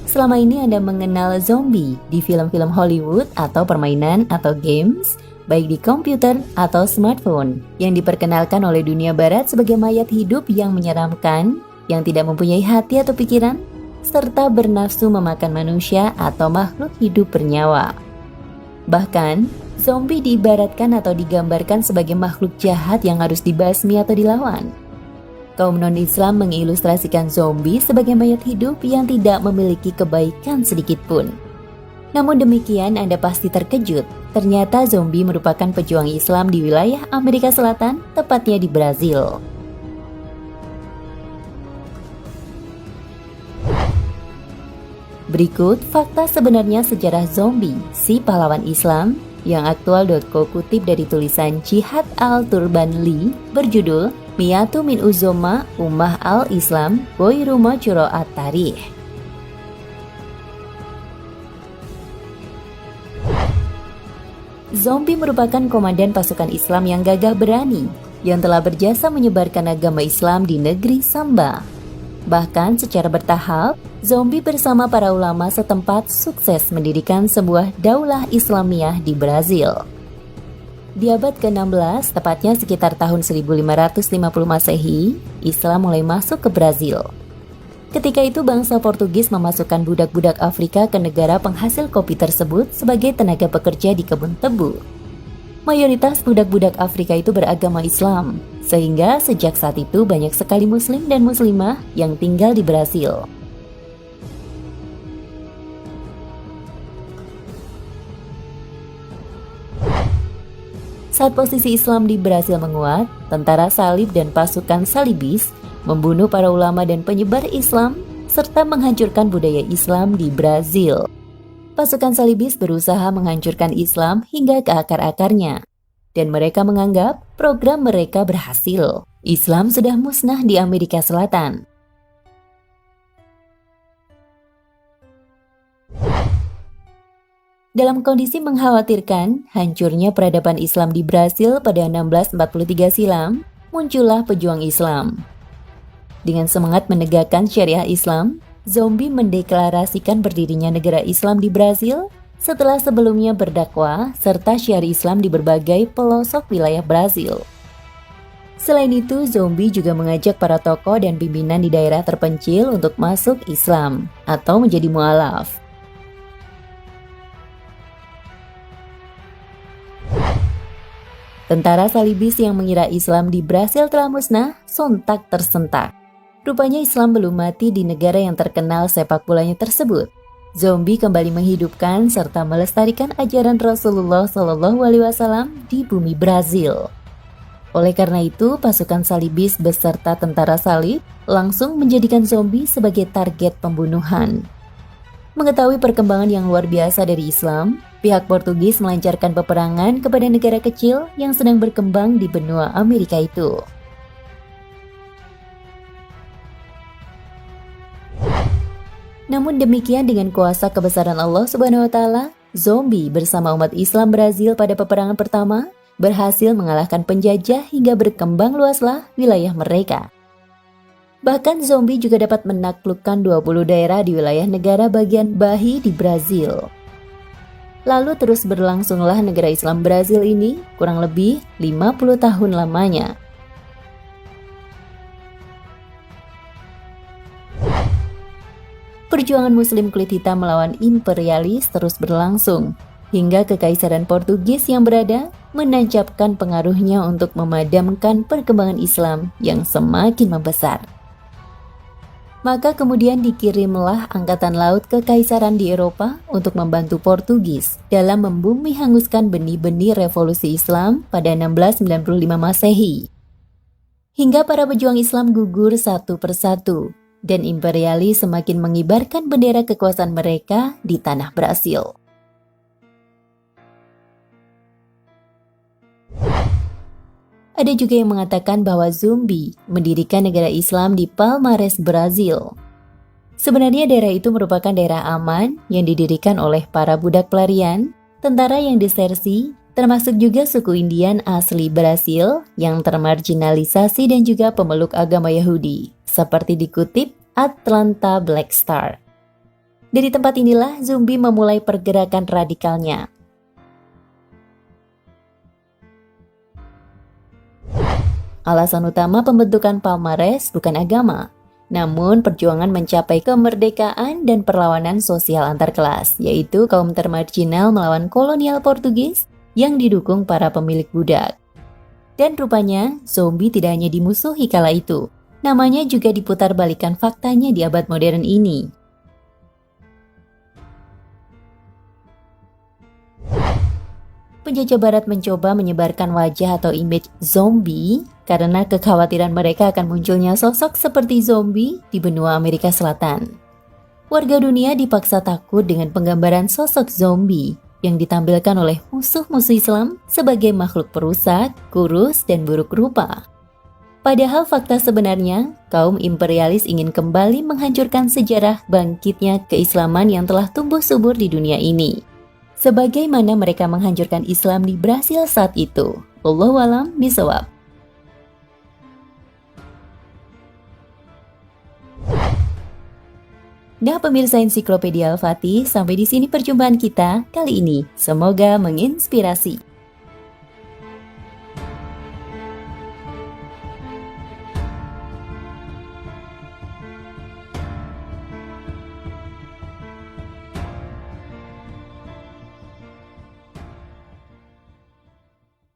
Selama ini Anda mengenal zombie di film-film Hollywood atau permainan atau games, baik di komputer atau smartphone, yang diperkenalkan oleh dunia barat sebagai mayat hidup yang menyeramkan, yang tidak mempunyai hati atau pikiran, serta bernafsu memakan manusia atau makhluk hidup bernyawa. Bahkan, zombie diibaratkan atau digambarkan sebagai makhluk jahat yang harus dibasmi atau dilawan. Kaum non-Islam mengilustrasikan zombie sebagai mayat hidup yang tidak memiliki kebaikan sedikit pun. Namun demikian, Anda pasti terkejut. Ternyata zombie merupakan pejuang Islam di wilayah Amerika Selatan, tepatnya di Brazil. Berikut fakta sebenarnya sejarah zombie, si pahlawan Islam, yang aktual.co kutip dari tulisan Jihad Al-Turban Lee berjudul Miatu min Uzoma Ummah Al-Islam Boiruma Curo At-Tarikh. Zombie merupakan komandan pasukan Islam yang gagah berani, yang telah berjasa menyebarkan agama Islam di negeri Samba. Bahkan secara bertahap, zombie bersama para ulama setempat sukses mendirikan sebuah daulah Islamiyah di Brazil. Di abad ke-16, tepatnya sekitar tahun 1550 Masehi, Islam mulai masuk ke Brazil. Ketika itu bangsa Portugis memasukkan budak-budak Afrika ke negara penghasil kopi tersebut sebagai tenaga pekerja di kebun tebu. Mayoritas budak-budak Afrika itu beragama Islam, sehingga sejak saat itu banyak sekali muslim dan muslimah yang tinggal di Brazil. Saat posisi Islam di Brazil menguat, tentara salib dan pasukan salibis membunuh para ulama dan penyebar Islam serta menghancurkan budaya Islam di Brazil. Pasukan salibis berusaha menghancurkan Islam hingga ke akar-akarnya, dan mereka menganggap program mereka berhasil. Islam sudah musnah di Amerika Selatan. Dalam kondisi mengkhawatirkan hancurnya peradaban Islam di Brazil pada 1643 silam, muncullah pejuang Islam. Dengan semangat menegakkan syariah Islam, zombie mendeklarasikan berdirinya negara Islam di Brazil setelah sebelumnya berdakwah serta syiar Islam di berbagai pelosok wilayah Brazil. Selain itu, zombie juga mengajak para tokoh dan pimpinan di daerah terpencil untuk masuk Islam atau menjadi mualaf. Tentara salibis yang mengira Islam di Brazil telah musnah, sontak tersentak. Rupanya Islam belum mati di negara yang terkenal sepak bolanya tersebut. Zombie kembali menghidupkan serta melestarikan ajaran Rasulullah SAW di bumi Brazil. Oleh karena itu, pasukan salibis beserta tentara salib langsung menjadikan zombie sebagai target pembunuhan. Mengetahui perkembangan yang luar biasa dari Islam, pihak Portugis melancarkan peperangan kepada negara kecil yang sedang berkembang di benua Amerika itu. Namun demikian, dengan kuasa kebesaran Allah Subhanahu wa Ta'ala, zombie bersama umat Islam Brazil pada peperangan pertama berhasil mengalahkan penjajah hingga berkembang luaslah wilayah mereka. Bahkan zombie juga dapat menaklukkan 20 daerah di wilayah negara bagian Bahia di Brazil. Lalu terus berlangsunglah negara Islam Brazil ini kurang lebih 50 tahun lamanya. Perjuangan Muslim kulit hitam melawan imperialis terus berlangsung, hingga Kekaisaran Portugis yang berada menancapkan pengaruhnya untuk memadamkan perkembangan Islam yang semakin membesar. Maka kemudian dikirimlah angkatan laut Kekaisaran di Eropa untuk membantu Portugis dalam membumi hanguskan benih-benih revolusi Islam pada 1695 Masehi. Hingga para pejuang Islam gugur satu persatu, dan imperialis semakin mengibarkan bendera kekuasaan mereka di tanah Brazil. Ada juga yang mengatakan bahwa zombie mendirikan negara Islam di Palmares, Brazil. Sebenarnya daerah itu merupakan daerah aman yang didirikan oleh para budak pelarian, tentara yang disersi, termasuk juga suku Indian asli Brazil yang termarginalisasi dan juga pemeluk agama Yahudi, seperti dikutip Atlanta Black Star. Dari tempat inilah zombie memulai pergerakan radikalnya. Alasan utama pembentukan Palmares bukan agama, namun perjuangan mencapai kemerdekaan dan perlawanan sosial antar kelas, yaitu kaum termarginal melawan kolonial Portugis yang didukung para pemilik budak. Dan rupanya, zombie tidak hanya dimusuhi kala itu, namanya juga diputarbalikkan faktanya di abad modern ini. Penjajah barat mencoba menyebarkan wajah atau image zombie karena kekhawatiran mereka akan munculnya sosok seperti zombie di benua Amerika Selatan. Warga dunia dipaksa takut dengan penggambaran sosok zombie yang ditampilkan oleh musuh-musuh Islam sebagai makhluk perusak, kurus, dan buruk rupa. Padahal fakta sebenarnya, kaum imperialis ingin kembali menghancurkan sejarah bangkitnya keislaman yang telah tumbuh subur di dunia ini. Sebagaimana mereka menghancurkan Islam di Brasil saat itu. Wallahu a'lam bishawab. Nah pemirsa Ensiklopedia Al-Fatih, sampai di sini perjumpaan kita kali ini. Semoga menginspirasi.